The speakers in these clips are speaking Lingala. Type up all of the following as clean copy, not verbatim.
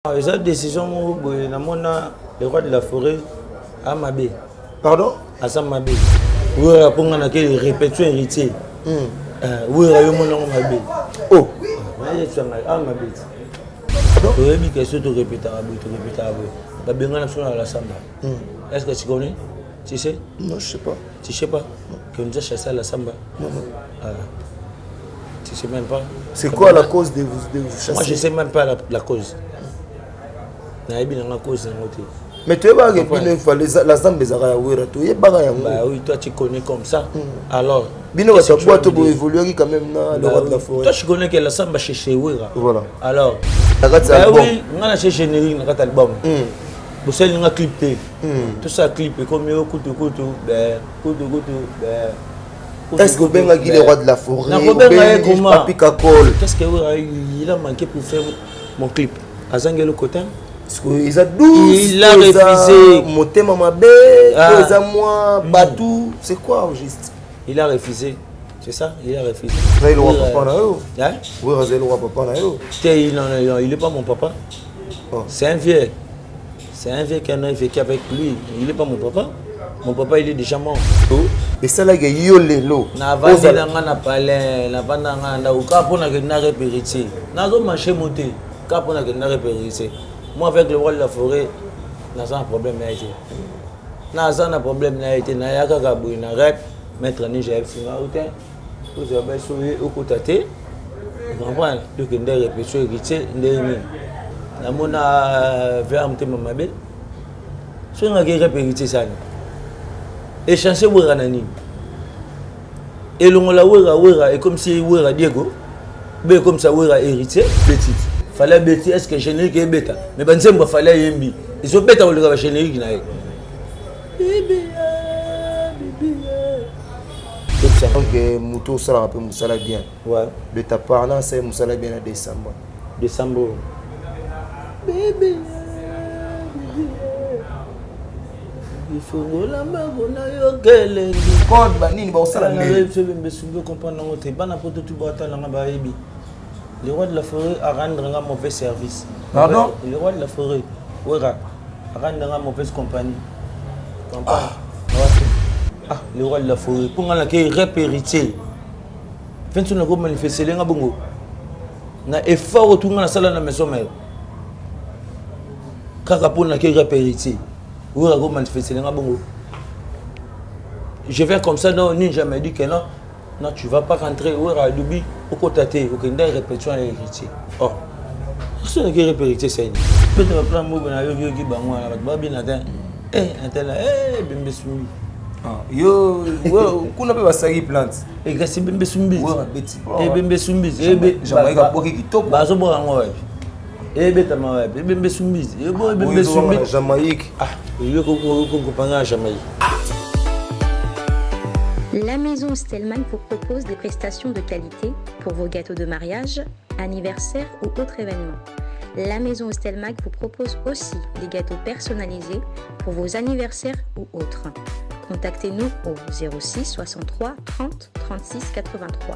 Cette décision, le roi de la forêt à Mabé. Pardon? À Samabé. Oui, pour qu'on ait répétition héritier. Oui, il y a mon nom Mabé. Oh, je suis à Mabé. Tu as dit que c'est tout répéter à bout, tout répéter à bout. La Bengala sur la Samba. Est-ce que tu connais? Tu sais? Non, je sais pas. Tu sais pas? Que nous a chassé à la Samba? Non, non. Tu sais même pas? C'est quoi la cause de vous chasser? Moi, je sais même pas la cause. Mais tu es pas que la Zambie tu es pas bah oui, toi tu connais comme ça. Alors, Bino va savoir tu peux évoluer quand même dans le roi de la forêt. Toi tu connais que la Samba chez Wira. Voilà. Alors, bah oui, on a chez générique dans l'album. Vous savez, on a clippé. Tout ça clippé comme yo couteau. Est-ce que Ben Agui le roi de la forêt? Qu'est-ce qu'il a manqué pour faire mon clip? Azangelo Kotin? Il a 12, il a refusé. Motema Mabe, moi, Batou, c'est quoi au juste? Il a refusé, c'est ça? Il a refusé. Il est le roi papa na yo. Oui, il est le roi papa na yo. Il n'est pas mon papa. C'est un vieux. C'est un vieux qui a vécu avec lui. Il n'est pas mon papa. Mon papa, il est déjà mort. Et ça là, il y a lelo. Na vandi na palais, na banda nganda ou ka pona que na repérité. Na zo marché monter, ka pona que na repérité. Moi avec le roi de la forêt, n'a pas un problème n'a été. N'a pas un problème n'a été. Na ya ka kabou na rep mettre ni j'ai finga hôtel. Vous avez souillé au côté. Vous comprenez? Donc une répétition héritier ndemi. Na mona vers mtema mabe. So nga ke repérité ça. Et changer Wera nani. Et l'on Wera est comme si Wera Diego. Mais comme ça Wera héritier petit. Fallait bêter est-ce que générique est bêta. Mais ben c'est fallait yembi. Ils sont bêta le générique naï. Donc Mouto ça rappelle Moussala bien. Ouais. De ta parlant c'est Moussala bien à décembre. Décembre. Bébé. Il faut la magona yo kele code banini ba osala nini je vais me comprendre ngote bana poto tu bata na ba yebi le roi de la forêt a rendre un mauvais service. Pardon? Le roi de la forêt Wera a rendre une mauvaise compagnie. Le roi de la forêt pour nga ke repérité fin tu na go manifester nga bongo na effort tout nga na sala na maison mère kaka pour na ke repérité. Je vais comme ça, non, ni jamais dit que non, non, tu ne vas pas rentrer au Dubi, au côté, au Kenda, répétition à l'héritier. Oh, ce n'est que répétition, c'est peut-être un plan mot, yo qui bangoua, la babi natin, bimbe sumbi. Yo, kuna pe basagi plante. Et gasi bimbe sumbi. Bimbe sumbi. Jamaïque a boki qui top. Bazo bo rango. Bimbe sumbi. Bimbe sumbi. Jamaïque. La maison Stelman vous propose des prestations de qualité pour vos gâteaux de mariage, anniversaire ou autres événements. La maison Stelman vous propose aussi des gâteaux personnalisés pour vos anniversaires ou autres. Contactez-nous au 06 63 30 36 83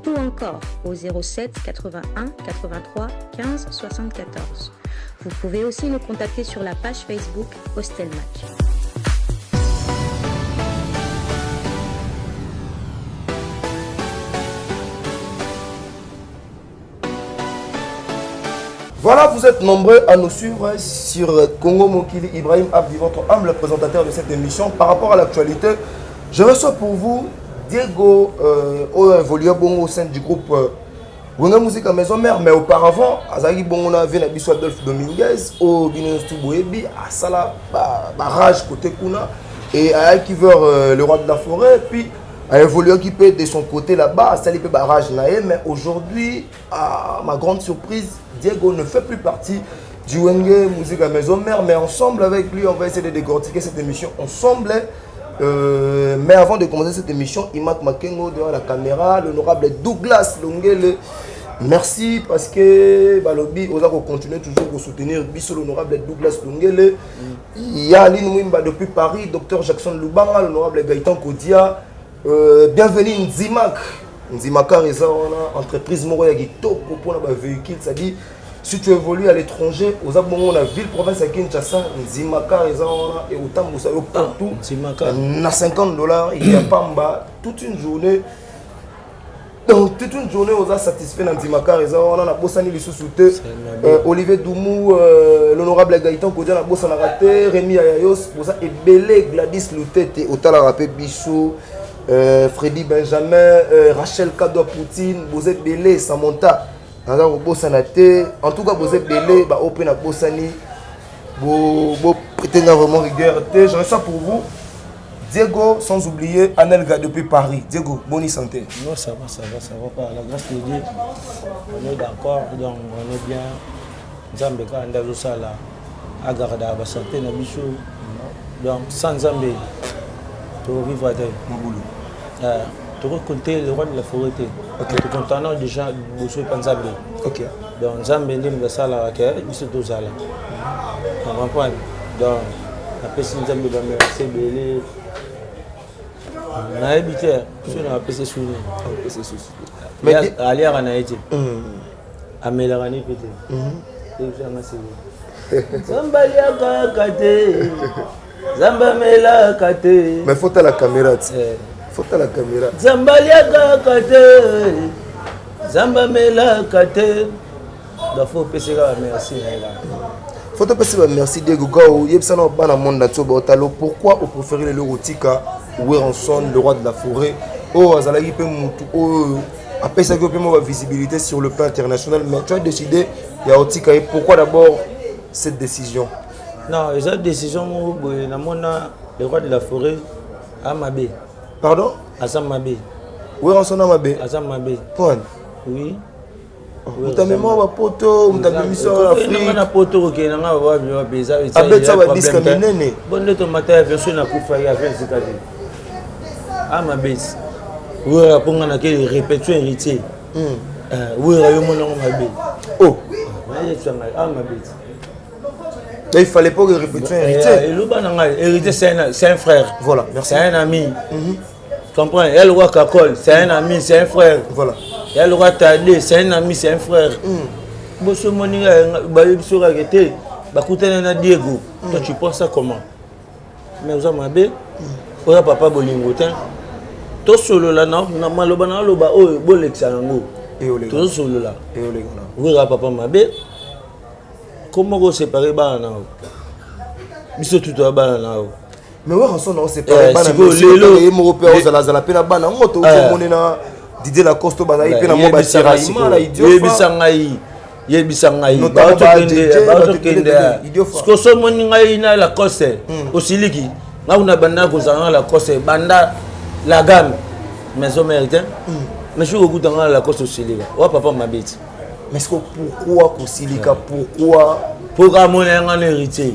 ou encore au 07 81 83 15 74. Vous pouvez aussi nous contacter sur la page Facebook Hostelmatch. Voilà, vous êtes nombreux à nous suivre sur Congo Mokili. Ibrahim Abdi, votre humble présentateur de cette émission. Par rapport à l'actualité, je reçois pour vous Diego, évolué au sein du groupe Wenge Musique à Maison Mère, mais auparavant, Azagi Bongona vient à Bissou Adolphe Dominguez, au Guinéen Boebi, à Sala, barrage côté Kuna, et à Akiver, le roi de la forêt, puis a évolué occupé de son côté là-bas, à Salipé barrage Naé, mais aujourd'hui, à ma grande surprise, Diego ne fait plus partie du Wenge Musique à Maison Mère, mais ensemble avec lui, on va essayer de décortiquer cette émission ensemble. Mais avant de commencer cette émission, Imak Makengo devant la caméra, l'honorable Douglas Longele. Merci parce que Balobi, on va continuer toujours pour soutenir l'honorable Douglas Longele. Il y a Aline Mouimba depuis Paris, Dr Jackson Lubanga, l'honorable Gaëtan Kodia. Bienvenue Nzimak. Nzimakar est une entreprise Moroya qui top pour un véhicule, c'est-à-dire Si tu évolues à l'étranger, aux abonnés la ville, province à Kinshasa, Nzimaka, et autant partout. Na $50, il y a Pamba, toute une journée. Donc, toute une journée, on a satisfait dans Nzimaka, on a bossani les sous-soutés. Olivier Doumou, l'honorable Gaëtan Kodia, la bossa raté, Rémi Ayayos, bossa et Belé, Gladys Loutete, autant la rapé Bichou, Freddy Benjamin, Rachel Kadoa Poutine, Bosé Belé, Samantha. En tout cas, vous êtes belé, bah open à Bossani, vous prétendez vraiment rigueur. Je reste pour vous, Diego, sans oublier Anelga depuis Paris. Diego, bonne santé. Non, ça va pas. La grâce de Dieu, on est d'accord, donc on est bien. Zambeka, Ndalo Sala, Agarda, la santé, Nabichou. Donc, sans Zambé, tu vas vivre à terre. Mon boulot. Tu vas compter le roi de la forêt. Tu es content déjà de jouer pour Zambé. Ok. Donc, Zambé, il y a la il se doit là. On comprend. Donc, après, si Zambé va me laisser belé. On a habité, je suis dans la PC Souni. Mais aller à Naïti. Amélarani pété. Zambalia Kate. Zambamela Kate. Mais faut à la caméra. Faut à la caméra. Zambalia Kate. Zambamela Kate. Il faut passer la merci. Faut te passer merci Diego Gao. Il y a ça dans le monde pourquoi vous préférez le Rotika ou Ranson, le roi de la forêt? Oh, Azalagi peut moutou. Oh, après ça, il y a une visibilité sur le plan international. Mais tu as décidé, il y a Rotika. Pourquoi d'abord cette décision? Non, cette décision, le roi de la forêt, Amabé. Pardon? Azamabé. Oui, Ranson Amabé. Azamabé. Point. Oui. Vous avez mis un poteau, vous avez mis ça en Afrique. Vous avez mis un poteau qui est en Afrique. Vous avez mis un poteau qui est en Afrique. Vous avez mis un poteau qui est en Afrique. Ah, ma bête. Vous avez mis un poteau qui est répétition héritier. Vous avez mis un poteau. Oh. Ah, ma bête. Il ne fallait pas que répétition héritier. Héritier, c'est un frère. Voilà, merci. C'est un ami. Tu comprends? Elle roi Kakol, c'est un ami, c'est un frère. Voilà. Il y a le roi Tadé, c'est un ami, c'est un frère. Si Diego, toi tu penses ça comment? Mais vous avez un papa Bolingotin. Tout solo là, non, malobana loba oh bolexango. Tout solo là. Oui, papa Mabé. Comment vous séparez banana? Biso tout à banana. Mais ouais, on s'est séparé banana. Les Européens aux ala pena banana. On te monena. Didier Lacoste bazaï pe na mo ba tira imala idiot yebisangai bato-kende siko so moni ngai na Lacoste osiliki nga una banda kozanga Lacoste banda la gamme maison mérite mais je goûte dans Lacoste osilika wa papa mabeti mais pourquoi kosilika pourquoi pour amener un héritier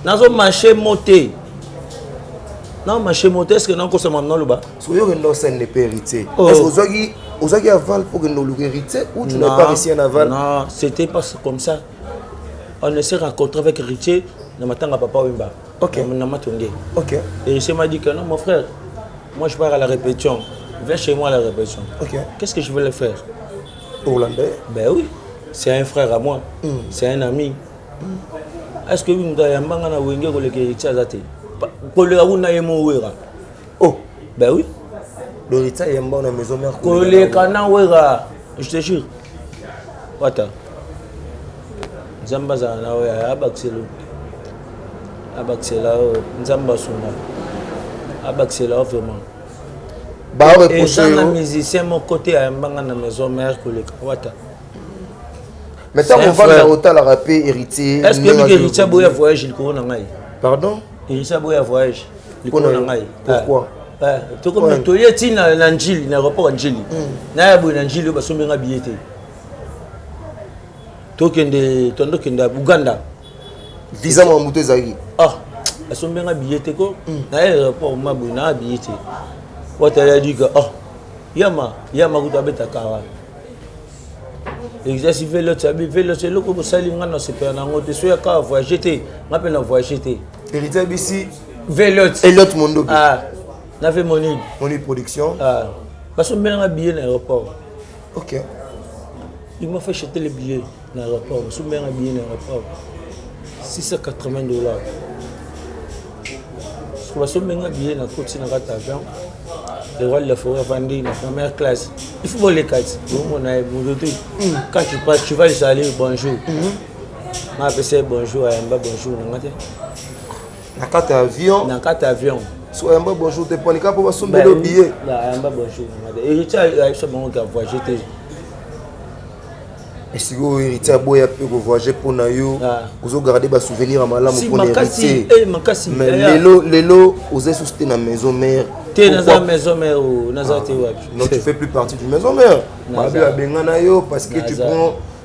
nazo marché monter. Non, ma chez Montez, est-ce que non, c'est maintenant le bas? Si vous avez un héritier, est-ce que vous avez un aval pour que nous héritier ou tu n'as pas réussi un aval? Non, c'était pas comme ça. On s'est rencontré avec héritier, on m'a à papa Wimba. Ok. Ok. Et héritier m'a dit que non, mon frère, moi je pars à la répétition. Viens chez moi à la répétition. Ok. Qu'est-ce que je veux le faire? Hollandais? Ben oui, c'est un frère à moi, c'est un ami. Est-ce que vous me dites que héritier a été? Oh, ben oui. L'héritage est bon dans la maison mère. Je te jure. Wata. Zamba za na oya abakselo. Abaksela Nzamba suna. Abaksela vraiment. Ba reprocher les musiciens mon côté à mbanga na maison mère que le Wata. Maintenant on va dans l'hôtel à rapper héritier. Est-ce que héritier boya voyage il corona ngai? Pardon? Héritier boya voyage. Pourquoi? Tu comme tu y es na Njili na rapport Njili. Na ya boya Njili ba somenga billet. Tokende tondo kenda Uganda. Visa mo muto ezaki. Ah, asombenga billet ko na aéroport mabu na billet. Wata ya dit que ah yama kuta beta kawa. Exercice vélo c'est le ko sali ngana se pena ngote so ya ka voyager te, ngape na voyager te. Héritier bisi vélo Elliot Mondo. Ah, na fait Moni production. Ah, parce que bien billet na aéroport. OK. Il m'a fait acheter les billets dans l'aéroport. Je suis bien un billet dans l'aéroport. $680. Je suis bien un billet dans la côte de l'avion. Le roi de la forêt vendit dans la première classe. Il faut voir les cartes. Quand tu pars, tu vas lui saluer bonjour. Je m'appelle bonjour à Yamba, bonjour. Dans la carte avion. Dans la carte avion. Soit Yamba, bonjour. Tu es pas pour pouvoir sommer le billet. Yamba, bonjour. Héritier a voyagé. Et si vous héritiez à boire peu pour voyager pour Nayo, vous avez gardé des souvenirs à Malam pour l'héritier. Mais les lots, vous êtes suscité dans la maison mère. Tu es dans la maison mère ou dans la non, tu fais plus partie du maison mère. Parce que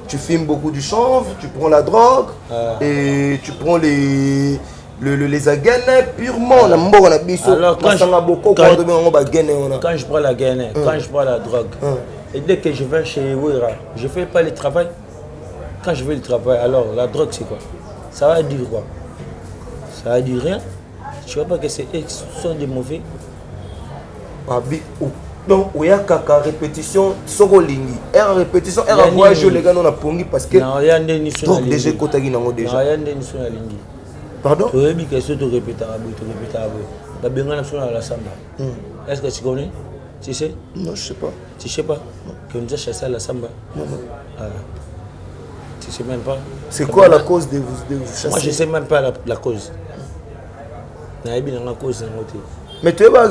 tu filmes beaucoup du chanvre, tu prends la drogue et tu prends les againes purement. Alors quand je prends la gaine, quand je prends la drogue, et dès que je vais chez Wera, je ne fais pas le travail. Quand je fais le travail, alors la drogue c'est quoi? Ça va dire quoi? Ça va dire rien. Je ne vois pas que c'est eux qui sont des mauvais. Donc, il y a caca répétition, Sorolingi. Et répétition, et voyage les gars, on a pongi parce que. Non, il y a des niches. Donc, déjà, côté déjà. Non, il y a des niches. Pardon? Tu as dit que tu répètes à bout, tu répètes à bout. Tu as bien sur la samba. Est-ce que tu connais? Tu sais? Non, je ne sais pas. Tu ne sais pas? Que nous avons chassé à la samba? Non. Tu ne sais même pas? C'est quoi la cause de vous chasser? Moi, je ne sais même pas la cause. Mais tu es pas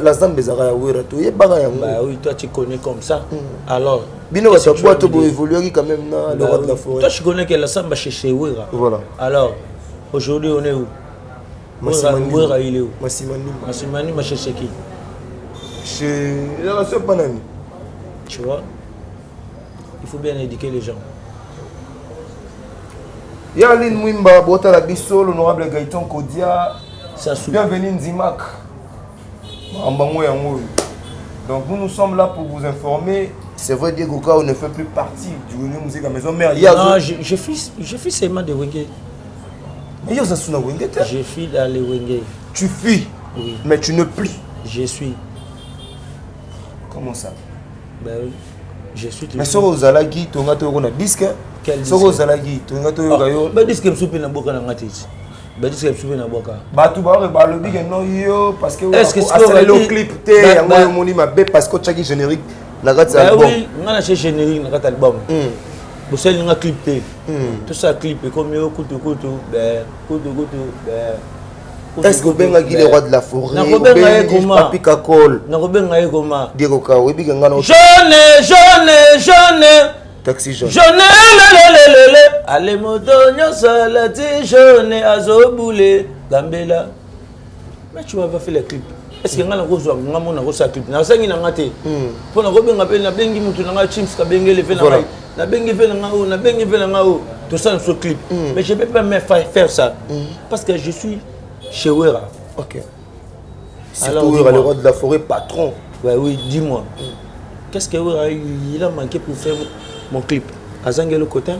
la samba des Araouira, tu es pas bah oui, toi tu connais comme ça. Alors, Bino va savoir tu peux évoluer quand même dans le roi de la forêt. Toi tu connais que la samba chez Wera. Voilà. Alors, aujourd'hui on est où? Wera il est où? Massimani, chez qui? Chez la sœur Panani. Tu vois? Il faut bien éduquer les gens. Yaline Mwimba, Bota la Bisso, l'honorable Gaëtan Kodia. Bienvenue Nzimak. Donc nous sommes là pour vous informer. C'est vrai Diego Kao ne fait plus partie du Wenge Musique à Maison Mère. Non, je fuis seulement de Wenge. Mais yo ça sonne Wenge. Je fuis dans les Wenge. Tu fuis? Oui. Mais tu ne plies. Je suis. Comment ça? Ben oui. Je suis toujours. Mais si vous allez dire tu as un disque. Quel disque? Si vous allez dire tu as un disque me soupe na boka na ngati. Ben disque me soupe na boka. Ba tu ba le big non yo parce que est-ce que c'est le clip té yango moni mabe parce que chaque générique na gati album. Oui, ngana chez générique na gati album. Bo sel nga clip té. Tout ça clip comme yo kutu ben est-ce que benga le roi de la forêt? Na benga comment? Papi Kakol. Na benga comment? Diego Kao we big ngana. Jaune. Taxi jaune. Jaune. Allez moto nyosa la ti jaune azoboulé Gambela. Mais tu vas faire le clip. Est-ce que ngana kozwa ngamona kosa clip? Na sangi na ngate. Pona ko benga pe na bengi mutu na nga chips ka bengele fe na ngai. Na bengi fe na ngao, tout ça sur clip. Mais je peux pas me faire ça parce que je suis chez Wera. OK. Surtout Wera le roi de la forêt patron. Ouais, oui, dis-moi. Qu'est-ce que Wera il a manqué pour faire mon clip? Azangelo Kotin?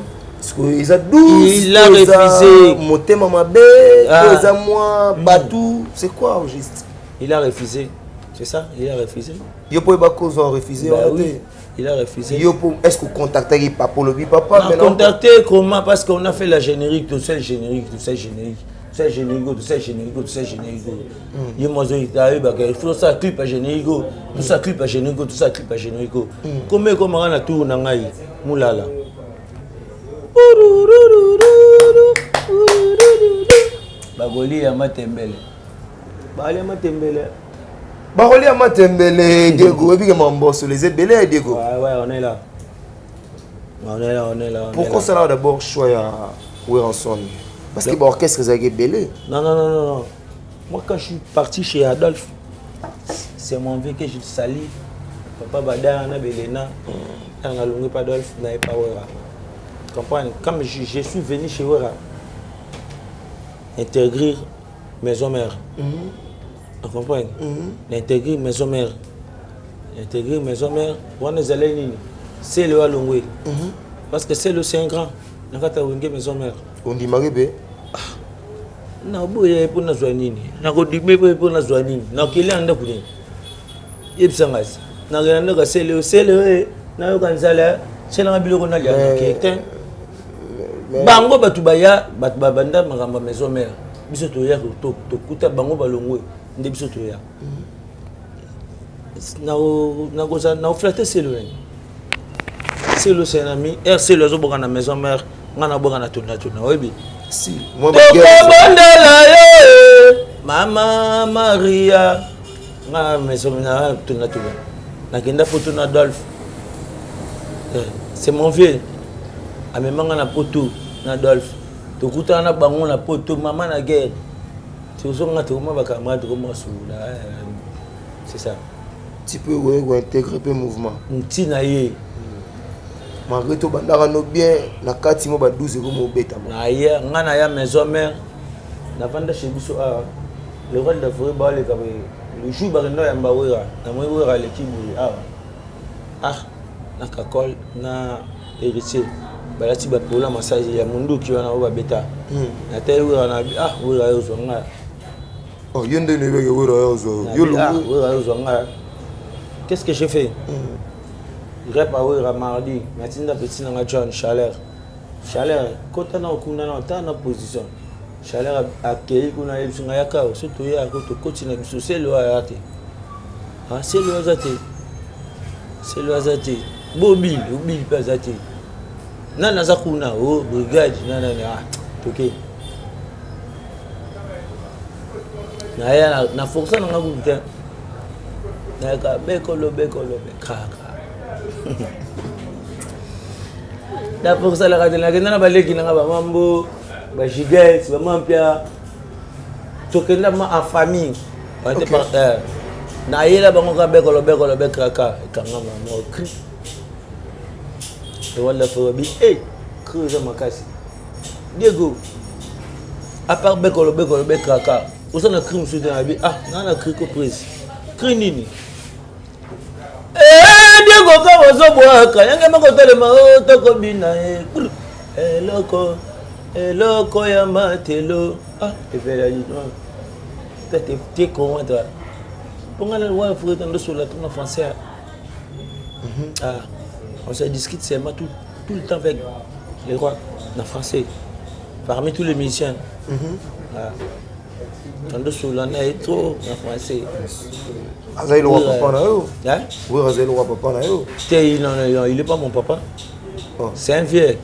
Il a 12. Il a refusé. Motema mabe, moi Batou, c'est quoi au juste? Il a refusé. C'est ça, il a refusé. Yo pouvez pas cause refusé. Oui, il a refusé. Est-ce que vous contactez papa le papa? On a contacté comment? Parce qu'on a fait la générique, tout ça générique. Il faut ça clip à générique, tout ça clip à générique. Comment on a tout nangai moulala. Bagoli ya matembele. Bagoli ya matembele Diego, et puis Mambosso les ébélés Diego. Ouais, on est là. On est là. Pourquoi ça là d'abord choix à Weranson? Parce que l'orchestre est belé. Non. Moi, quand je suis parti chez Adolphe, c'est mon vieux que je salis. Papa Bada, Anna Belena, Anna Lungu Adolphe, n'avait pas Wera. Tu comprends? Quand je suis venu chez Wera, intégrer maison mère. Tu comprends? Intégrer maison mère. On est allé, c'est le Walongwe. Parce que c'est le c'est un grand. On a maison mère. On dit Maribé. Non, boye pour na zoanini. Na ko dikbe pour na zoanini. Na kile anda kuni. Yebsangas. Na ganda ka sele na yo kanzala c'est la biloko na lia kete bango batu baya batu babanda makamba maison mère biso to ya to kuta bango balongwe nde biso to ya na goza na flatter c'est le c'est un ami c'est le zo boka na maison mère ngana boka na tona oyebi si moi bandela yo mama Maria nga maison na tona na kenda photo na Adolphe c'est mon vieux amemanga na poto na Adolphe to kuta na bango na poto maman na guerre tu zonga to ma ba camarade ko masula c'est ça tu peux ouais intégrer le mouvement ntina ye malgré tout bandara no bien na kati mo ba 12 ko mo beta na ya ngana ya maison mère na vanda chez biso a le rôle de forêt ba le kabe le jour ba ndo ya mbawera na mo wera le kibu na kakol na héritier balati ba pola massage ya mundu ki wana ba beta na tele wera na wera yo zonga oh yende ne bege wera yo zo yo lu wera yo zonga qu'est-ce que j'ai fait rep a wera mardi matinda petit na John chaleur kota na okunda na ta na position chaleur akei kuna yebisinga yaka surtout ya ko to kotina biso c'est le ayate c'est le azate bobil pas azate nana za kuna brigade nana toke na ya na força na ngakuta na ka bekolo kaka da força la kadena na baleki na ba mambo ba gigas ba mampia toke na ma en famille on était par na yela bango ka bekolo kaka kanga mama kri et wala fo bi cruise makasi Diego à part bekolo kaka usana crime sous na bi nana cri ko prise cri nini Diego ka wazo boaka yange makotele ma to ko bina eloko ya matelo et fait la t'es comment toi pour aller voir frère dans le sur la tourne français on se discute seulement tout le temps avec les rois en français parmi tous les musiciens dans le sur la est trop en français Azaï le roi papa na yo oui Azaï le roi papa na yo non il est pas mon papa c'est un vieux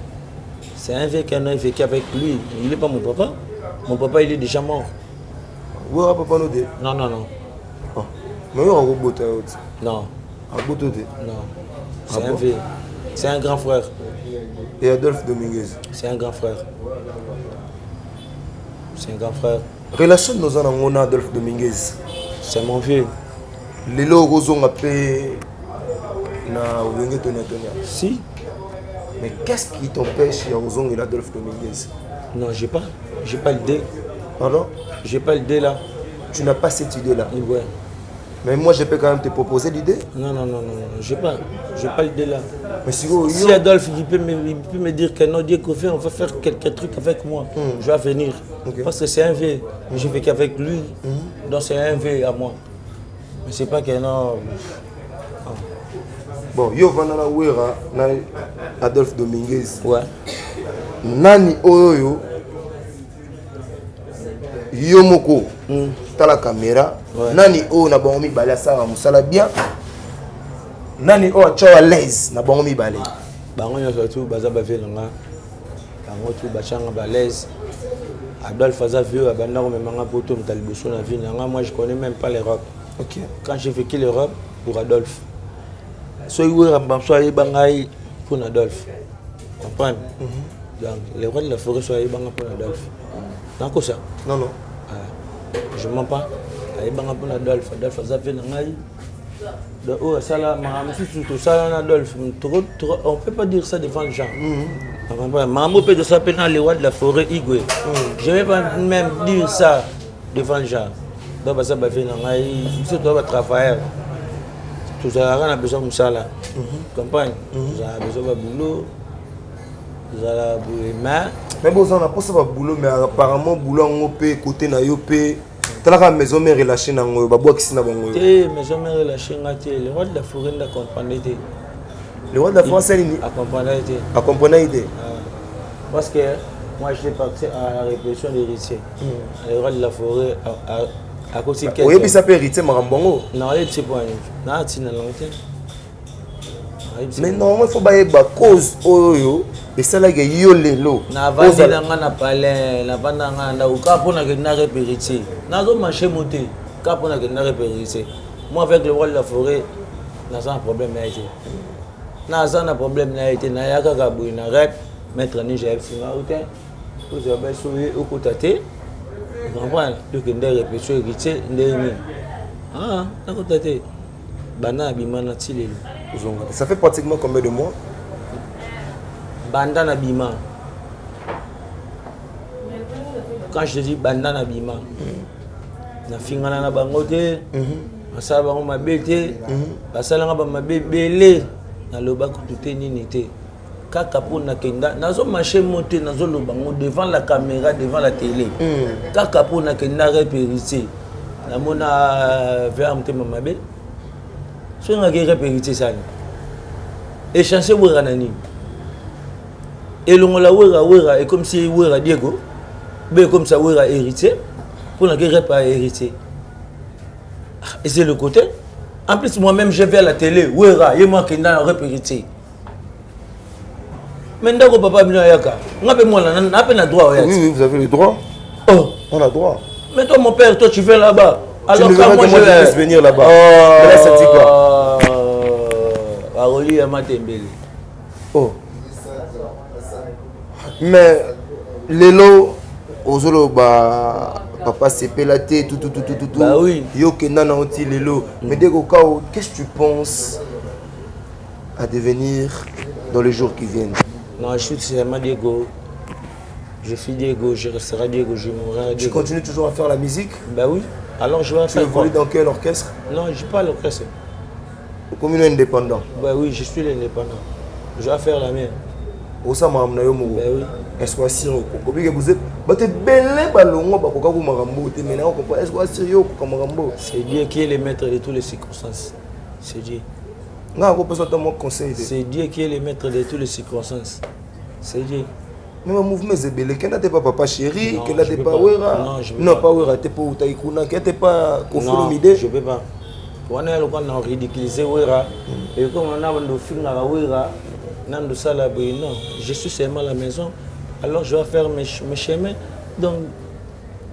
qui a vécu avec lui il est pas mon papa il est déjà mort oui papa no de non mais on robot non non c'est un vieux c'est un grand frère et Adolphe Dominguez c'est un grand frère relation nos en Adolphe Dominguez c'est mon vieux les logos ont appelé na Wenge Tonia si mais qu'est-ce qui t'empêche à Ozong et Adolphe Dominguez non j'ai pas l'idée pardon j'ai pas l'idée là tu n'as pas cette idée là ouais mais moi je peux quand même te proposer l'idée non j'ai pas l'idée là mais si Adolphe il peut me dire que non Dieu on va faire quelques trucs avec moi je vais venir parce que c'est un vieux j'ai vécu avec lui donc c'est un vieux à moi mais c'est pas que non bon yo vanana wera na Adolphe Dominguez ouais nani oyo yo moko tala caméra nani oyo na bango mibale asala musala bien nani oyo acho à l'aise na bango mibale bango nyonso tu baza bavie nanga bango tu bachanga ba l'aise Adolphe aza vieux abanda komemanga poto mta liboso na vie nanga moi je connais même pas l'Europe quand j'ai vécu l'Europe pour Adolphe soki wera mbamso ayeba ngai pour Adolphe comprendre donc les rois de la forêt so ayeba nga pour Adolphe nakosa non je mens pas ayeba nga pour Adolphe aza vie na ngai donc oh ça maman tout ça na Adolphe on peut pas dire ça devant les gens maman peut de ça dans les rois de la forêt Igwe je vais pas même dire ça devant les gens donc ça va faire na ngai c'est toi va travailler tout ça on a besoin de ça là campagne vous avez besoin de boulot vous avez besoin mais bon on a pas ça boulot mais apparemment boulot on peut côté na yo pe talaka maison mère relâché na ngo ba bois kisina bango te maison mère relâché ngate le roi de la forêt na comprendre te Le roi de la forêt, c'est une... À comprendre l'idée. Parce que moi, je n'ai pas accès à la répression des héritiers. Le roi de la forêt, à cause de quelqu'un. Oui, puis ça peut hériter Marambongo. Non, il ne pas. Non, tu n'as pas. Mais non, il faut pas y avoir cause. Et ça, là, il y a l'élo. Na vandi na nga na palais, na vanda nga na ukapo na kena repérité. Na zo marché monté, kapo na kena repérité. Moi avec le roi de la forêt, na ça un problème na été. Na ça un problème na été, na yaka kabou na rep, mettre ni j'ai singa outé. Vous avez souillé au côté. Vous comprenez? Le kenda répétition hérité ndemi. Ah, na côté. Bana bimana tilelo. Ça fait pratiquement combien de mois? Banda Nabima. Quand je te dis Banda Nabima, na fingana na bangote, basala bango mabete, basala nga ba mabebele, na loba kutute nini te. Kaka po na kenda, nazo marché monter nazo lobango devant la caméra, devant la télé. Kaka po na kenda repérité. Na mona vers mtema mabe. So nga ke repérité ça. Échanger wera nani. Et l'on wera est comme si wera Diego, mais comme ça wera hérité, pour ne pas hérité. Et c'est le côté. En plus, moi-même, je vais à la télé, wera, et moi qui n'ai pas hérité. Mais d'accord, papa, on a droit. Oui, vous avez le droit. Oh, on a droit. Mais toi, mon père, toi, tu vas là-bas. Alors, quand moi, je vais venir là-bas. Oh, là, ça dit quoi? Aroli Amatembele. Oh. Mais Lelo, Ozolo, papa c'est pélaté, tout. Bah oui. Yo Kenan anti Lelo. Mais dès qu'au cas où, qu'est-ce que tu penses à devenir dans les jours qui viennent? Non, je suis seulement Diego. Je suis Diego, je resterai Diego, je mourrai Diego. Tu continues toujours à faire la musique? Bah oui. Alors je vais faire. Tu évolues dans quel orchestre? Non, je ne suis pas l'orchestre. Comme indépendant? Bah oui, je suis l'indépendant. Je vais faire la mienne. Osama Amnayo Mogo. Ben oui. Est-ce que Assyrien vous êtes belé balongo bakoka ku marambo te maintenant on comprend est-ce que Assyrien ku marambo? C'est Dieu qui est le maître de toutes les circonstances. C'est Dieu. Nga ko pesa ton conseil. C'est Dieu qui est le maître de toutes les circonstances. C'est Dieu. Mais mon mouvement c'est belé. Quand n'était pas papa chéri, que n'était pas pas. wera. Non, je peux non, pas. pas wera, t'es pas utaikuna, que t'es pas Non, Kofolomide. je peux pas. On a le qu'on a ridiculisé wera et comme on a un film à wera. Non, je suis seulement à la maison, alors je vais faire mes chemins. Donc,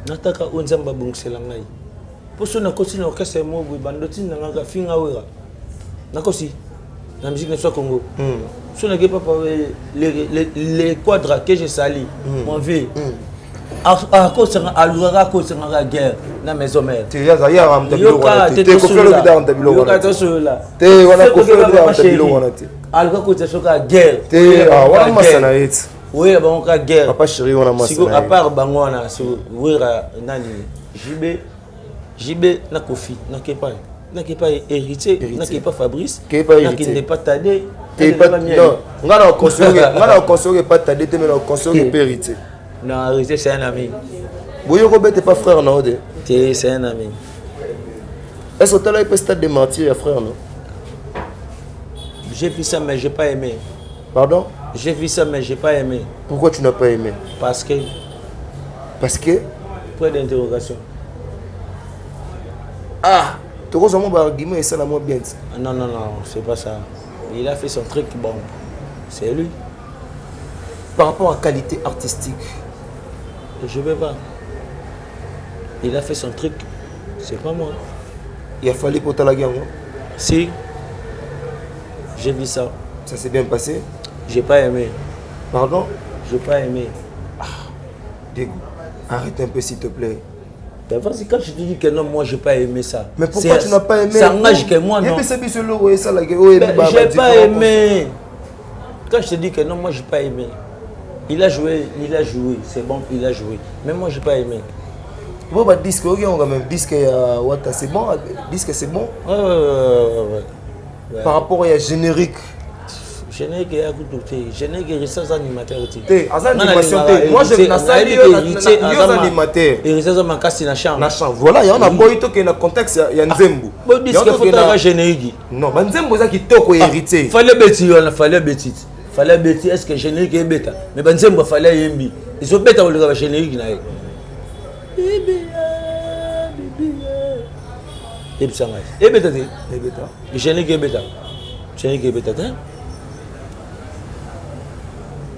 nataka unzamba bungselangai. Pour ce nakosi na orchestre mo bandoti na nga finga wera. Nakosi la musique ne soit Congo. Ce n'est pas les quadras que j'ai sali, mon vieux. À cause de la guerre, dans la maison mère. Tu es à Zayar, tu es guerre. Oui, bon, guerre. Papa chéri, on a massé. À part Bangwana, JB, n'a Kofi, n'a pas héritier, n'a pas Fabrice, n'a pas Tadé. Non, on a construit pas Tadé, mais on a construit héritier. Non, héritier, c'est un ami. Boyo Robert n'est pas frère, non? C'est un ami. Est-ce que tu as eu stade de mentir, frère, non? J'ai vu ça, mais je n'ai pas aimé. Pardon? J'ai vu ça, mais je n'ai pas aimé. Pourquoi tu n'as pas aimé? Parce que. Point d'interrogation. Ah! Tu as un argument et ça l'a moins bien. Non, c'est pas ça. Il a fait son truc, bon. C'est lui. Par rapport à la qualité artistique, je ne veux pas. Il a fait son truc, c'est pas moi. Il a fallu pour ta guerre, non? Si. J'ai vu ça. Ça s'est bien passé? J'ai pas aimé. Pardon? J'ai pas aimé. Dégoût. Arrête un peu s'il te plaît. Ben vas-y, quand je te dis que non, moi j'ai pas aimé ça. Mais pourquoi tu n'as pas aimé? Ça engage que moi non. J'ai pas aimé. Quand je te dis que non, moi j'ai pas aimé. Il a joué, c'est bon, il a joué. Mais moi j'ai pas aimé. Bon, bah disque, on a même disque, c'est bon, disque c'est bon. Ouais. Par rapport à générique. générique ya kututé générique recherche animateur ti animation te moi je na sali yo animateur recherche makasi na champ voilà il y en a boy to que na contexte ya nzembo bo disque photo ka générique non ba nzembo za kitoko héritier fallait bêti est-ce que générique est bêta mais ba nzembo fallait yembi ils ont bêta le générique na et puis ça et bêta générique est bêta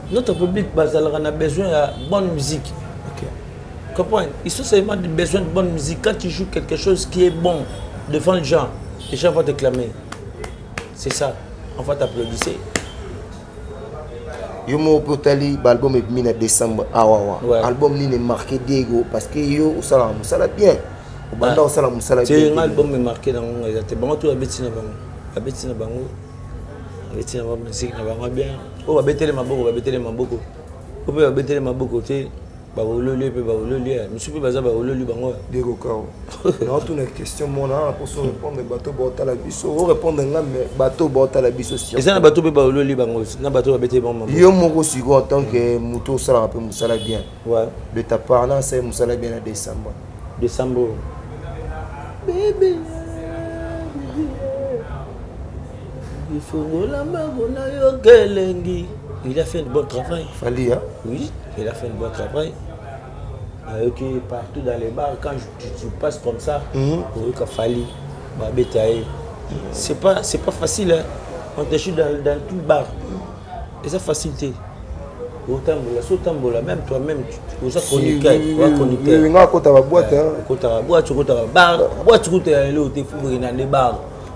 notre public a besoin de bonne musique. Okay. Comprends? Ils ont seulement besoin de bonne musique. Quand tu joues quelque chose qui est bon devant les gens vont te clamer. C'est ça. On va t'applaudir. Yo mo potali l'album est mis en décembre awawa. Album ni marqué Diego parce que yo usala musala bien. Banda usala musala bien. C'est un album est marqué dans bon tout abetina bango. Abetina bango musique na bango bien. O ba betele maboko. O pe ba betele maboko te ba ololi pe ba ololi. Monsieur pe baza ba ololi bango. Diego Kao. Non tout une question mon na pour se répondre bateau bota la biso. O répondre nga mais bateau bota la biso sur. Et ça na bateau pe ba ololi bango. Na bateau ba betele bango. Yo moko sigo en tant que muto sala un peu musala bien. Ouais. De ta part là c'est musala bien en décembre. Décembre. Bébé. Il a fait un bon travail. Fali, hein? Oui, il a fait un bon travail. Okay, partout dans les bars, quand tu passes comme ça, Fali, c'est pas facile. Hein? On te chute dans tout le bar. Et ça facilité. Autant même toi-même, tu as chroniqueur.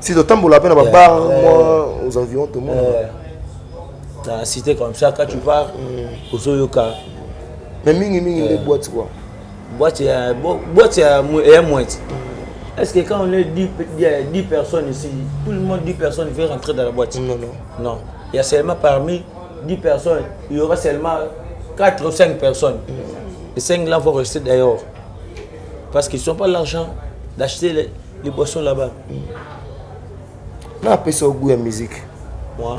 Si le temps pour la peine à bar, moi, aux environs de moi. Dans la cité comme ça, quand tu pars, au Soyoka. Mais mingi les boîtes quoi? Boîte, il y a moins. Est-ce que quand on est 10 personnes ici, tout le monde 10 personnes veut rentrer dans la boîte? Non. Il y a seulement parmi 10 personnes, il y aura seulement 4 ou 5 personnes. Les 5 là vont rester d'ailleurs. Parce qu'ils n'ont pas l'argent d'acheter les boissons là-bas. On a appelé ça au goût de la musique. Moi,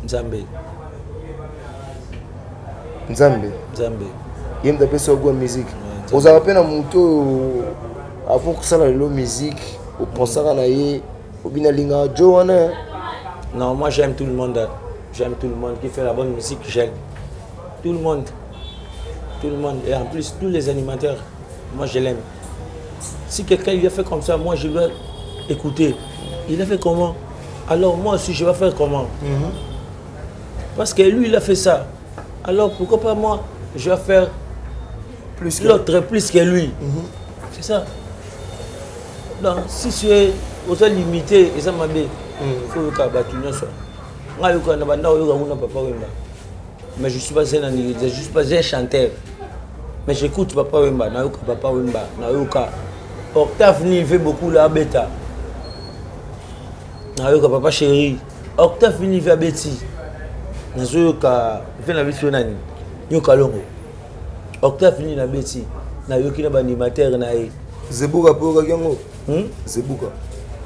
Nzambe. Il y a ça au goût de la musique. Vous avez appelé un moto avant que ça la musique. Vous pensez à l'aïe. Vous avez dit Joanna. Non, moi j'aime tout le monde. J'aime tout le monde qui fait la bonne musique. J'aime tout le monde. Et en plus, tous les animateurs, moi je l'aime. Si quelqu'un il a fait comme ça, moi je vais écouter. Il a fait comment? Alors moi aussi je vais faire comment? Parce que lui il a fait ça. Alors pourquoi pas moi? Je vais faire l'autre plus que lui. C'est ça. Donc si tu es aux limité, et ça m'a dit, il faut que mais je ne suis pas un chanteur. Mais j'écoute Papa Wemba, Papa Wemba, Octave il fait beaucoup la bêta. Papa Chéri, Octave il fait Betty. Il fait la vie nani. Octave il fait Betty. Il fait animateur. Zebuka pour Gagango. Zebuka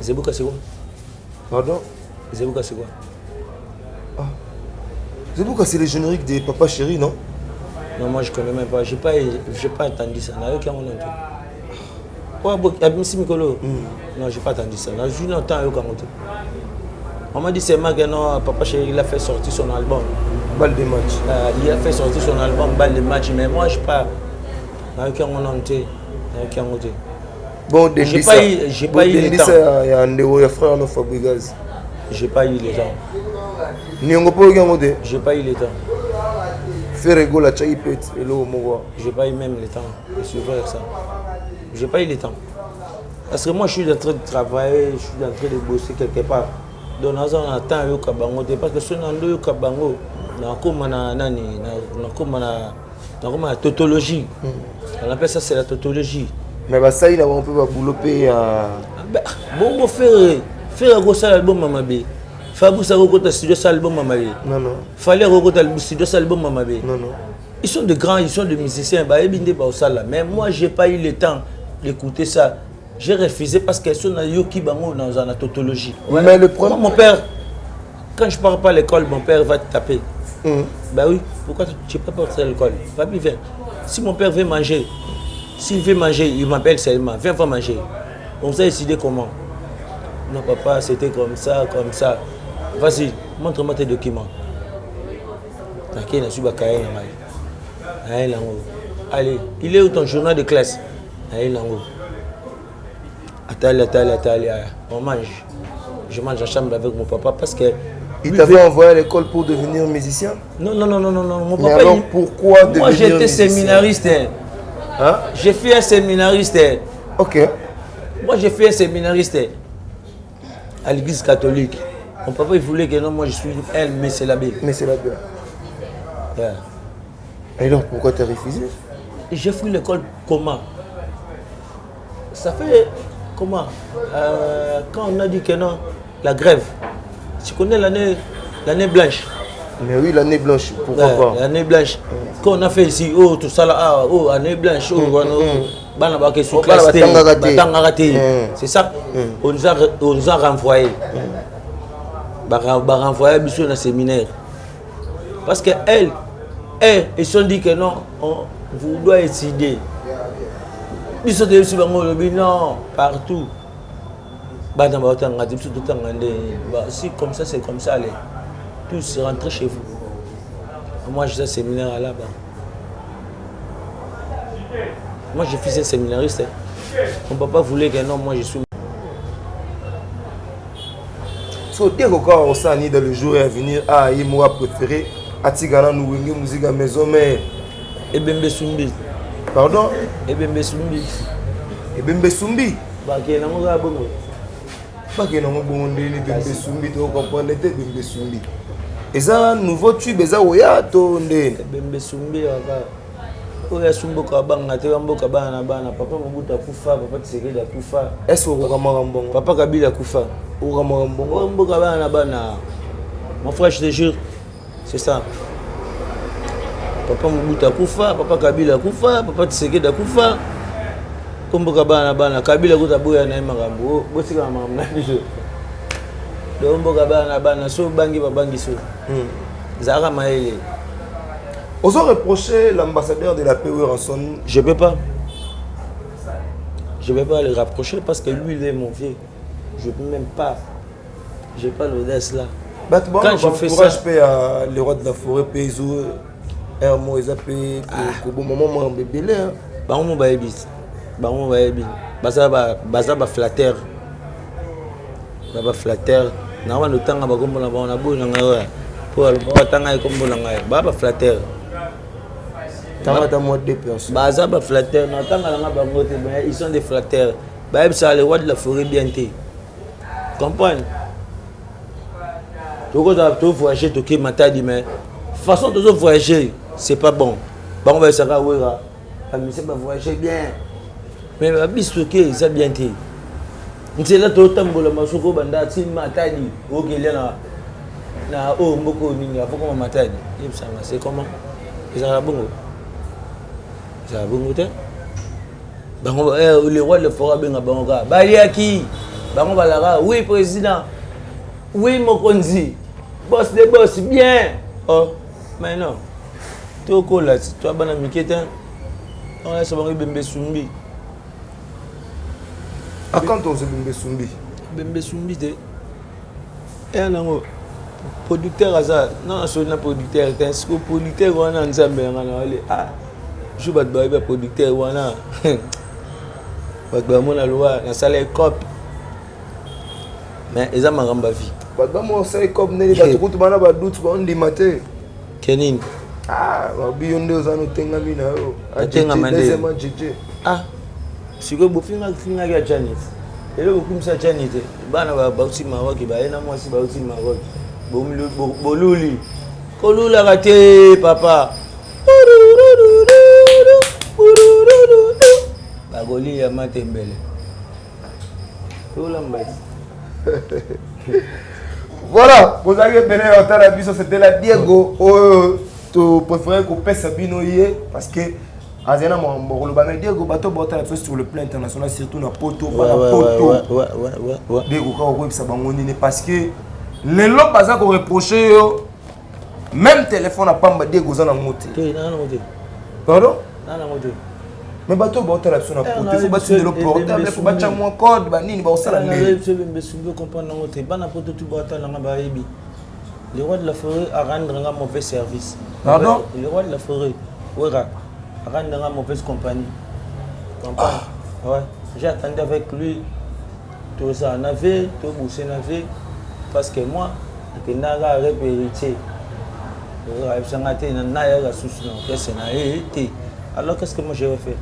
c'est quoi? Pardon? Zebuka c'est quoi? Zebuka c'est le générique de Papa Chéri, non? Non, moi je connais même pas. J'ai pas entendu ça. Non, j'ai pas entendu ça. J'ai longtemps on m'a dit seulement que non, Papa Chéri il a fait sortir son album. Balle de match. Il a fait sortir son album Balle de match, mais moi je pas. Bon, j'ai pas eu le temps. Il y a un frère de Fabregas. J'ai pas eu le temps. J'ai pas eu le temps. J'ai pas eu même le temps. C'est vrai ça. J'ai pas eu le temps. Parce que moi je suis en train de travailler, je suis en train de bosser quelque part. Donc on attend yo kabango parce que ce nando yo kabango na koma na nani na koma na tautologie. On appelle ça c'est la tautologie. Mais ça il a un peu développer bon faire un album mamabe. Fabou ça recota studio album mamabe. Non. Fallait recota studio album mamabe. Non. Ils sont de grands, ils sont de musiciens, mais moi j'ai pas eu le temps d'écouter ça. J'ai refusé parce qu'ils sont dans Yoki Bango dans la tautologie. Mais le problème, mon père, Quand je ne pars pas à l'école, mon père va te taper. Ben oui, pourquoi tu ne peux pas partir à l'école? Papi, viens. Si mon père veut manger, s'il veut manger, il m'appelle seulement. Viens, va manger. On s'est décidé comment? Non, papa, c'était comme ça, comme ça. Vas-y, montre-moi tes documents. Allez, il est où ton journal de classe? Attends, on mange. Je mange en chambre avec mon papa parce que... Il t'avait envoyé à l'école pour devenir musicien? Non. Mon mais papa, alors pourquoi devenir musicien? Moi, j'étais séminariste. Hein? J'ai fait un séminariste. Ok. Moi, j'ai fait un séminariste à l'église catholique. Mon papa, il voulait que non, moi, je suis un Messelabé. Messelabé. Ouais. Et donc, pourquoi tu as refusé? J'ai fait l'école comment? Ça fait comment? Quand on a dit que non, la grève. Tu connais l'année blanche? Mais oui, l'année blanche, pourquoi pas? L'année blanche. Quand on a fait ici, oh, tout ça là, oh, année blanche, oh, sous classe T, c'est ça. On nous a renvoyés. On a renvoyé dans le séminaire. Parce qu'elles, ils se sont dit que non, vous devez étudier. Ils sont dit non, partout. Si comme ça, c'est comme ça, allez. Tous rentrez chez vous. Moi, j'ai un séminaire là-bas. Moi, je suis un séminariste. Mon papa voulait que non, moi, je suis... So, dès qu'on s'en est dans le jour à venir, il m'a préféré Atigana nous musique à maison, mais... Ebembe Sumbi. Pardon? Ebembe Sumbi. Ebembe Sumbi? Bah, qui est dans mon bongo. Pas que nous avons des Ebembe Sumbi, tu comprends les Ebembe Sumbi. Et ça, nouveau tube, et ça, oui, Ebembe Sumbi, oya sumboka banga te mboka bana papa Mobutu akufa papa Tshisekedi akufa est-ce que mbongo papa Kabila akufa mbongo mboka bana mon frère je te jure c'est ça papa Mobutu akufa papa Kabila akufa papa Tshisekedi akufa mboka bana Kabila kuta boya na makambo bosika makambo na biso do mboka bana so bangi babangi so zara maele. Os reproché l'ambassadeur de la paix Ranson. Je ne peux pas. Je ne vais pas le rapprocher parce que lui, il est mon vieux. Je ne peux même pas. Je n'ai pas l'audace là. Quand je fais ça, je paie à le roi de la forêt, Payso, Hermo, Ezapé, Kobo, maman, bébé. Baron Baébis. Baron Baébis. Bazaba flatteur. Bazaba flatteur. N'a pas de temps à Bagombo, on a beau, pour le temps à Combo, Baba flatteur. Bazaba flatteur, ils sont des flatteurs. Ça, le roi de la forêt bien té. Comprends? Tu vas voyager, tu vas matadi, mais de toute façon, tu vas voyager, c'est pas bon. On va essayer de voyager bien. Mais la bistoké, c'est bien té. C'est là que tu as dit, matadi, ok, na oh mboko nini afoko matadi. C'est comment? C'est ça bon. Ça va bon côté. Le roi de la forêt benga bangoka. Baliaki. Bango balara. Oui président. Oui Mokonzi. Boss de boss bien. Oh mais non. Toko là, toi bana miketa. On laisse bango Bembe Sumbi. À quand on se Bembe Sumbi? Bembe Sumbi te. Et nango producteur ça. Non, c'est un producteur, c'est un producteur on a nzambe ngana ale. Ah. Je vais te producteur wana. Badba mona loi na sala cop. Mais ils ont maramba vie. Badba mo sala cop neli ba tukutu bana ba doute ba on dimate. Kenin. Ah, ba bionde ozano tenga mina yo. Atenga mande. Ah. Siko bofinga finga ya Janet. Et là beaucoup ça Janet. Bana ba bauti maroki ba ena moi si bauti maroki. Boluli. Kolula raté papa. Bagoli ya matembele. Voilà, vous avez bien entendu la biso, c'était la Diego. Tu préfères qu'on paie Sabino hier parce que Azena mon Diego bateau bota la sur le plan international surtout na Poto ouais. Diego quand on ça bangoni parce que Les lots baza ko reprocher yo. Même téléphone à Pamba Diego za na ngote. Pardon? Mais bateau ba la sona porte, faut battre le portable, faut battre mon code, ba nini ba osala ndé. Je comprendre ngote. Bana poto tu ba ta nga ba yebi. Le roi de la forêt a rendre un mauvais service. Pardon? Le roi de la forêt, Ouera, a rendre une mauvaise compagnie. Ouais. J'ai attendu avec lui. Tout ça en avait, tout boussé en avait. Parce que moi, je n'ai pas hérité. Alors qu'est-ce que moi je vais faire?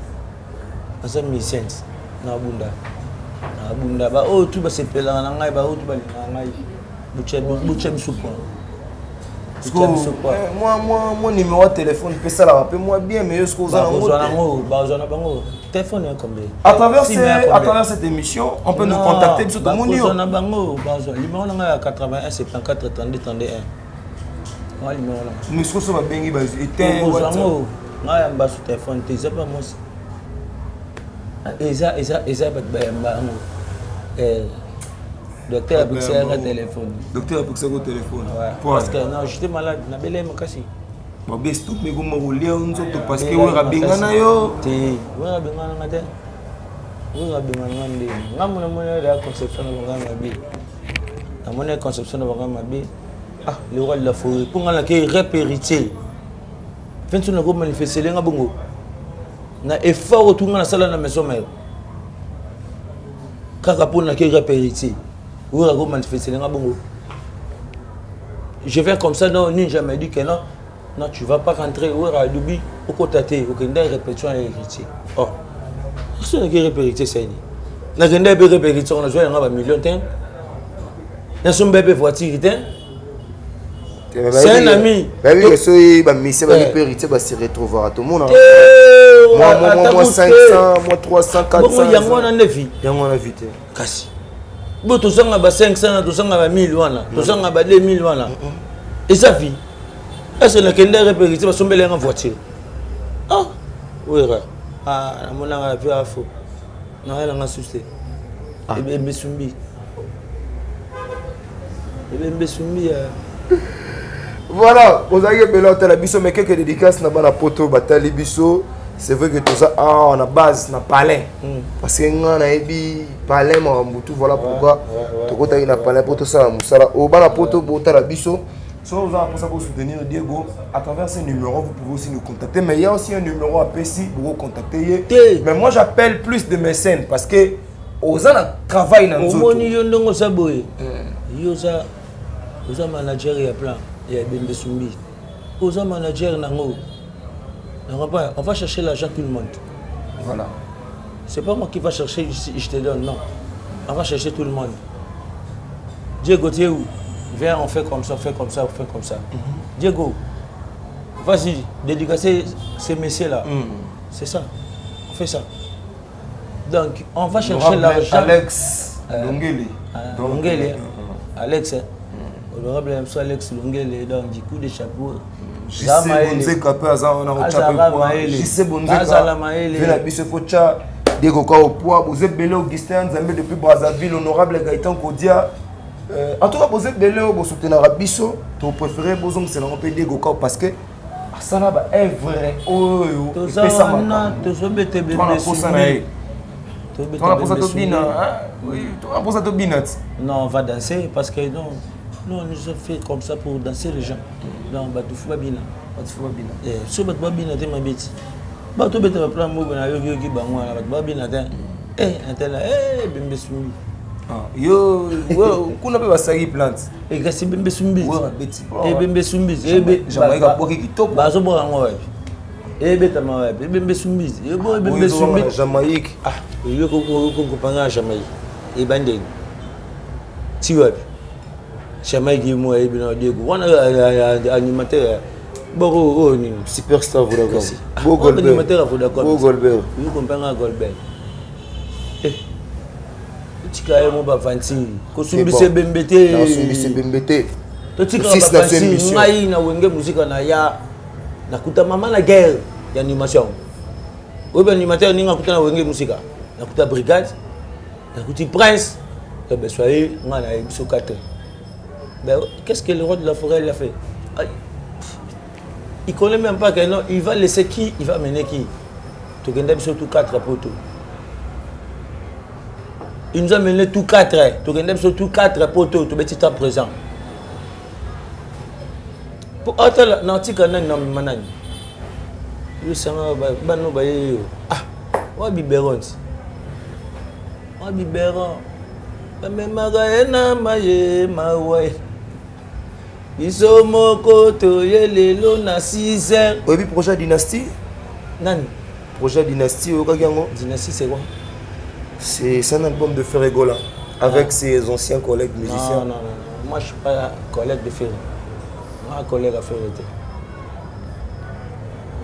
Dans un mi-sens, dans Bunda. Oh, tout va se péler dans la oh, tout va mon numéro de téléphone, peut ça la rappeler moi bien, mais est-ce que vous avez téléphone est combien? À travers cette émission, on peut nous contacter sur ton numéro. Le numéro est 81 74 32 31. Ouais, numéro là. Mais ce que ça va bien, il va éteindre. Moi, je suis téléphone, c'est pas moi. Docteur a fixé un téléphone. Docteur a fixé un téléphone. Parce que non, j'étais malade, je n'avais pas de casse. Je vais stop mais comme vous voulez parce que vous avez bien na yo. Ti, vous avez bien na ngate. Vous avez bien na ngande. Ngamuna mona la conception de ngama bi. La monnaie conception de ngama bi. Ah, le roi de la forêt. Pour ngala ke repérité. Fentu na ko manifester nga bongo. Na effort tout ngala sala na maison mère. Kaka pour na ke repérité. Vous avez manifester nga bongo. Je vais comme ça non, ninja m'a dit que non. Non, tu ne vas pas rentrer au Radubi, au côté, au Kenda, répétition à l'héritier. Oh, ce n'est pas répétition, c'est une. La Kenda est répétition, on a joué un million de temps. Il y a son bébé voiture, c'est un ami. Oui, c'est un répétition, va se retrouver à tout le monde. Moi 500, moi 300, 400. Il y a moins de vie. Il y a moins de vie. Kassi. Bon, tu sens à 500, tu sens à 1000, tu sens à 2000. Et ça vit. Est-ce que quelqu'un a répété parce qu'on met en voiture? Ah, oui, ah, mon ami a vu à faux. Non, elle a assusté. Et bien, Besumbi. Voilà, vous avez belé la biso, mais quelques dédicaces n'a pas la poto, batali biso. C'est vrai que tout ça, on a base, on a palais. Parce que on a ébi palais, tout voilà pourquoi. Tout côté il a palais pour tout ça, musala. Au bas la poto, bota la biso. Si vous avez pour soutenir Diego, à travers ce numéro, vous pouvez aussi nous contacter. Mais il y a aussi un numéro à PC pour vous contacter. Mais moi, j'appelle plus de mécènes parce que aux gens travaillent dans le monde. Il y a manager et plan. Il y a Bembe Sumbi. Aux gens manager nango. On va chercher l'argent tout le monde. Voilà. C'est pas moi qui va chercher, je te donne, non. On va chercher tout le monde. Diego, tu es où? Viens, on fait comme ça, on fait comme ça, on fait comme ça. Diego, vas-y, dédicacer ces messieurs-là. C'est ça. On fait ça. Donc, on va chercher l'argent. Alex Longele. Longele. Alex, honorable M. Alex Longele, donc du coup de chapeau. Je sais Kapé, on a un je sais Diego Kaopoa, vous êtes belé Augustin Nzambe depuis Brazzaville, honorable Gaëtan Kodia. En tout cas, vous êtes belé au soutenir Rabiso, tu préférez Bozong, c'est l'on peut dire Gokao parce que ça n'a pas un vrai. Oh, tout ça, tout ça, non, on va danser parce que non, nous avons fait comme ça pour danser les gens. Non, bah tu fais pas bien. Tu fais pas bien. Si tu fais pas bien, tu m'as dit. Bah tu peux plan mot na yogi yogi bangwa na ba bien atteint. Atteint Bembe Sumbi. Yo, kuna pe basaki plante. Kasi Bembe Sumbi. Bembe Sumbi. Jamaïca boki kitoko. Ba zo boka ngo wapi. Beta ma wapi. Bembe Sumbi. Bembe Sumbi. Jamaïque. Ah, yo ko panga Jamaïque. Bande. Ti wapi. Jamaïque mo bino Diego. Wana animateur. Boro ni superstar vous d'accord. Beau Goldberg. Beau Goldberg. Vous comprenez Goldberg. Tika mo ba fanti. Ko sumbise bembete. Na sumbise bembete. To tika ba fanti ngai na wenge musika na ya nakuta mama na guerre ya animation. Obe animateur ninga kuta na wenge musika. Nakuta brigade. Nakuti prince. Ebe soye ngana biso 4. Ben, qu'est-ce que le roi de la forêt l'a fait? Il ne connaît même pas que non, il va laisser qui, il va mener qui. Tu as surtout 4 poteaux. Il nous a mené tous 4. Tu as surtout 4 poteaux, tu es présent. Pour autre, nanti quand on a manani. Le sang va nous bailler. Ah, on biberon. On biberon. Mais magaena maye mawe. Isomoko to yelelo na 6 heures. Oui, projet Dynastie. Nani? Projet Dynastie au Kagango. Dynastie c'est quoi? C'est un album de Ferregola avec ses anciens collègues musiciens. Non. Moi je suis pas collègue de Ferré. Moi collègue à Ferré.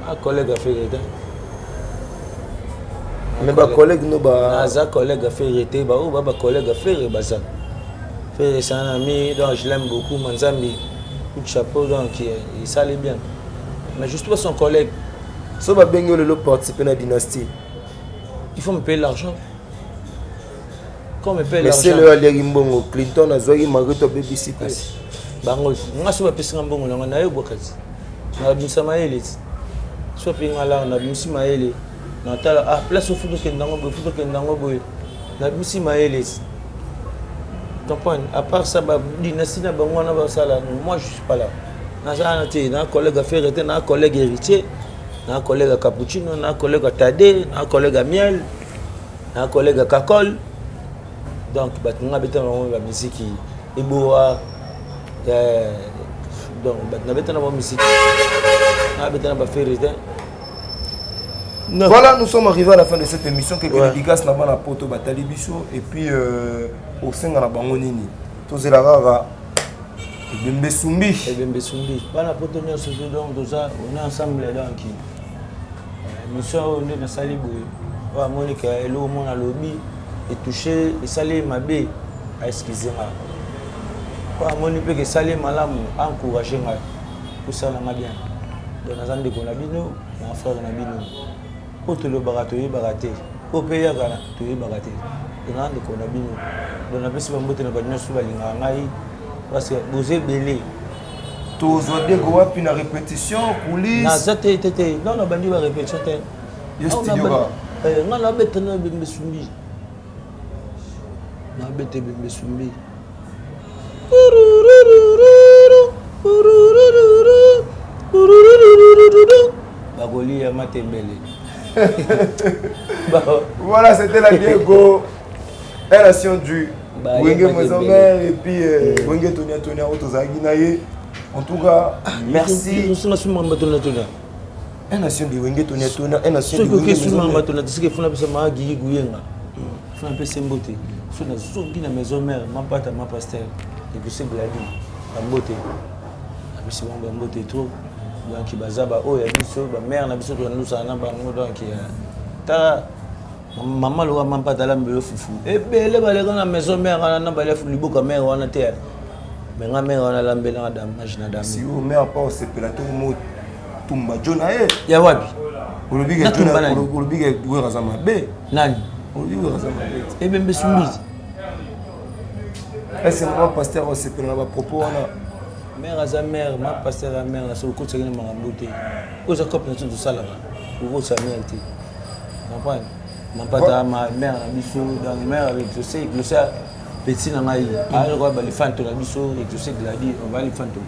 Ma collègue à Ferré. Mais ma collègue nous ba. Naza collègue à Ferré. Ba ou ba collègue à Ferré ba ça. Ferré c'est un ami donc je l'aime beaucoup Manzambi. Coup de chapeau donc il s'allait bien. Mais juste pas son collègue. Ça va bien le participer à la Dynastie. Il faut me payer l'argent. Quand me paye mais l'argent. c'est le Alimbongo Clinton a zoé Marito BBC. Bango, nga so bapesi nga mbongo nanga na yo bokati. Na bimisa mayele. So pe ngala na bimisi mayele. Na tala ah place ofuto ke ndango boy. Na bimisi mayele. Comprends? À part ça ba dynastie na bango na ba sala. Moi je suis pas là. Na ça na te na collègue affaire était na collègue héritier. Na collègue cappuccino, na collègue Tadé, na collègue Miel, na collègue Kakol. Donc batunga beta ba musique eboa donc na beta na ba musique na beta na ba ferrité. Voilà, nous sommes arrivés à la fin de cette émission. Quelques dédicaces na bana poto batali biso et puis au sein na bango nini. Tous la rara Ebembe Sumbi. Bana poto na soso donc doza on est ensemble donc mission on est na sali boy. Wa Monica elo mona lobby et toucher et saler ma bé à excusez-moi. Kwa moni pe que saler malamu encourager moi pour ça na bien. Donc nazande ko na bino na frère na bino. Poto le barato yi barate. O pe ya kana to yi barate. Nazande ko na bino. Donc na pesi ba mbote na ba nyosu ba linga ngai parce que vous êtes belé. Tous os bien quoi puis na répétition coulisses. Na zate tete. Non bandi ba répétition te. Yo studio ba. Nga na bete na Ebembe Sumbi. Na bete Ebembe Sumbi. Bagoli ya Matembele. Voilà, c'était la Diego. Elle a sion du Wenge Mozomer et puis Wenge Tonia Otozaginaye. En tout cas, merci. Un nation de Wenge Tonia, un nation de Wenge Mozomer. C'est que Funa Pesa Guy Gouyenga. Funa Pesa Mbote. Funa Zongi na maison mère, ma pata, ma pasteur. Et puis c'est Gladi. Mbote. Et puis c'est Mbote trop. Donc bazaba o ya biso ba mère na biso to nous ça na bango donc ta maman lo ma pata la mbelo fufu. Et bele ba le na maison mère na ba le liboka mère wana te. Mais nga mère wana la mbela na dame na dame. Si o mère pas se pelato mo tumba jona ya wapi? Olobi ke jona olobi ke duwe razama be. Nani? Olobi ke razama be. Ebembe Sumbi. Est-ce que mon pasteur se pela ba propos wana? Mère à mère, ma pasteur à mère, sur le coup de ce que m'a embouté. Aux accompagnes tout ça là. Pour sa mère. Ma pata, ma mère, la biso, dans la mère avec je sais, petit dans la vie. Alors, on va les fantômes, la biso, et je sais que la vie, on va les fantômes.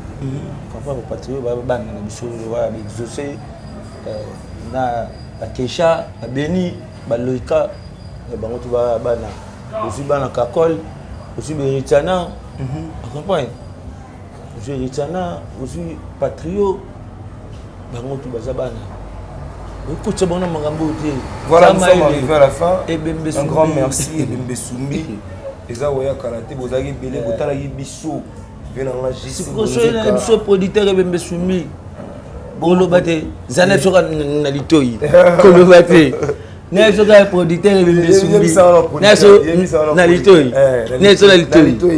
Quand on va partir, on va ban la biso, on va avec je sais, na Keisha, na Beni, Baloika, on va ban, aussi ban à Kakol, aussi Beritana, on comprend. Je Ritana, aussi Patrio, Bangotu Bazabana. Écoute, bon, voilà, nous sommes arrivés à la fin. Un grand merci, Ebembe Sumbi. Eza Oya Karaté, Bozagi Belé, Botala Yibiso. Venant là, c'est pour ça que je suis producteur Ebembe Sumbi. Bolo Bate, Zanet Sora Nalitoi. Kolo Bate. N'est-ce pas producteur Ebembe Sumbi? N'est-ce pas Nalitoi? N'est-ce pas Nalitoi?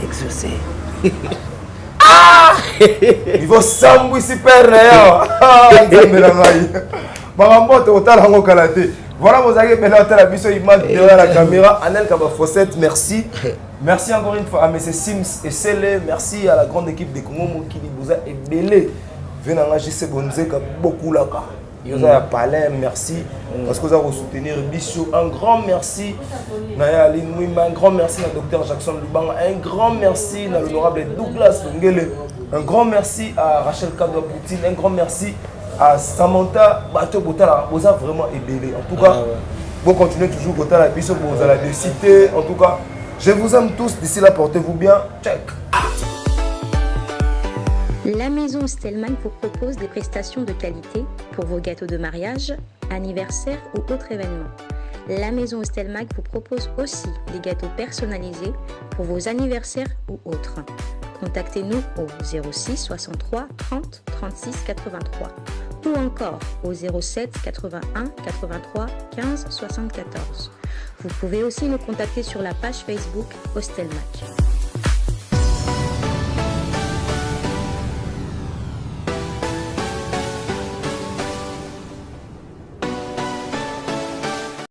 Exaucé. Ah! Il faut s'embouiller super d'ailleurs. Ah, Marambote, autant de Karaté. Voilà, vous avez maintenant la mission image derrière la caméra. Anel Kaba Fossette, merci. Merci encore une fois à M. Sims et Sele. Merci à la grande équipe de Congo qui vous a ébélé. Venez en JC Bonzeka, beaucoup là. Vous avez parlé, merci. Parce que vous avez soutenir Bichou. Un grand merci. Naya Aline Mouima, un grand merci à Dr Jackson Lubanga. Un grand merci à l'honorable Douglas Ngele. Un grand merci à Rachel Kadwa Poutine. Un grand merci à Samantha Bato Botala. Vous avez vraiment ébélé. En tout cas, vous continuez toujours Botala Bichou. Vous allez les citer. En tout cas, je vous aime tous. D'ici là, portez-vous bien. Check. La maison Stelman vous propose des prestations de qualité pour vos gâteaux de mariage, anniversaire ou autres événements. La maison Stelmag vous propose aussi des gâteaux personnalisés pour vos anniversaires ou autres. Contactez-nous au 06 63 30 36 83 ou encore au 07 81 83 15 74. Vous pouvez aussi nous contacter sur la page Facebook Hostelmag.